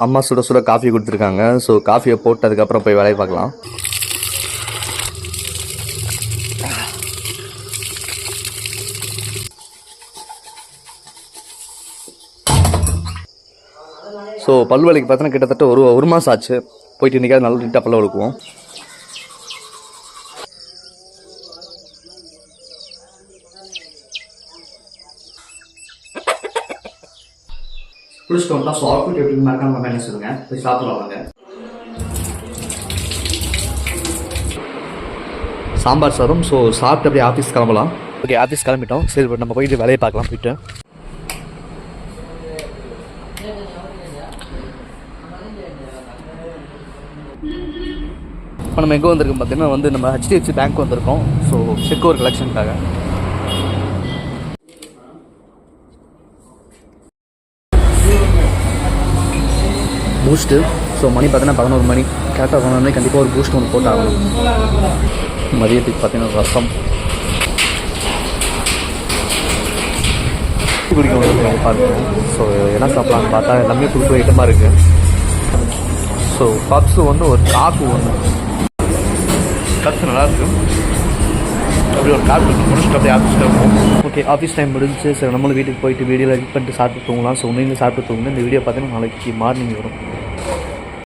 அம்மா சுட சுட காஃபி கொடுத்துருக்காங்க. ஸோ காஃபியை போட்டு அதுக்கப்புறம் போய் வேலையை பார்க்கலாம். ஸோ பல்வலிக்கு பார்த்தோன்னா கிட்டத்தட்ட ஒரு மாதம் ஆச்சு. போயிட்டு இன்றைக்கி நல்ல நீட்டாக பல்ல வளர்க்குவோம். குளிச்சுட்டோம்னா ஸோ அவுட்புட் எப்படி மறக்காம என்ன சொல்லுங்கள். போய் சாப்பிடலாம் வாங்க. சாம்பார் சாதம். ஸோ சாப்பிட்டு அப்படியே ஆஃபீஸ் கிளம்பலாம். ஓகே, ஆஃபீஸ் கிளம்பிட்டோம். சரி, நம்ம போயிட்டு வேலையை பார்க்கலாம். போயிட்டு இப்போ நம்ம எங்கே வந்திருக்கோம் பார்த்தீங்கன்னா நம்ம HDFC பேங்க் வந்திருக்கோம். ஸோ செக் ஒரு கலெக்ஷனுக்காக. பூஸ்ட்டு. ஸோ மணி பார்த்தீங்கன்னா 11 மணி. கரெக்டாக 11 மணி கண்டிப்பாக ஒரு பூஸ்ட் ஒன்று போட்டு ஆகணும். மதியத்துக்கு பார்த்தீங்கன்னா ரசம் குடிக்க பார்க்கணும். ஸோ என்ன சாப்பிட்லான்னு பார்த்தா எல்லாமே புது புது ஐட்டமாக இருக்குது. ஸோ பப்ஸு ஒரு காக்கு கப்ஸ் நல்லாயிருக்கு. அப்படி ஒரு காக்கு முடிச்சுட்டு அப்படியே office time. Okay, office time முடிஞ்சு. சரி, நம்மளும் வீட்டுக்கு போயிட்டு வீடியோவில் எடிட் பண்ணிட்டு சாப்பிட்டு தூங்கலாம். ஸோ நீங்களும் சாப்பிட்டு தூங்குங்க. இந்த வீடியோ பார்த்தீங்கன்னா நாளைக்கு மார்னிங் வரும்.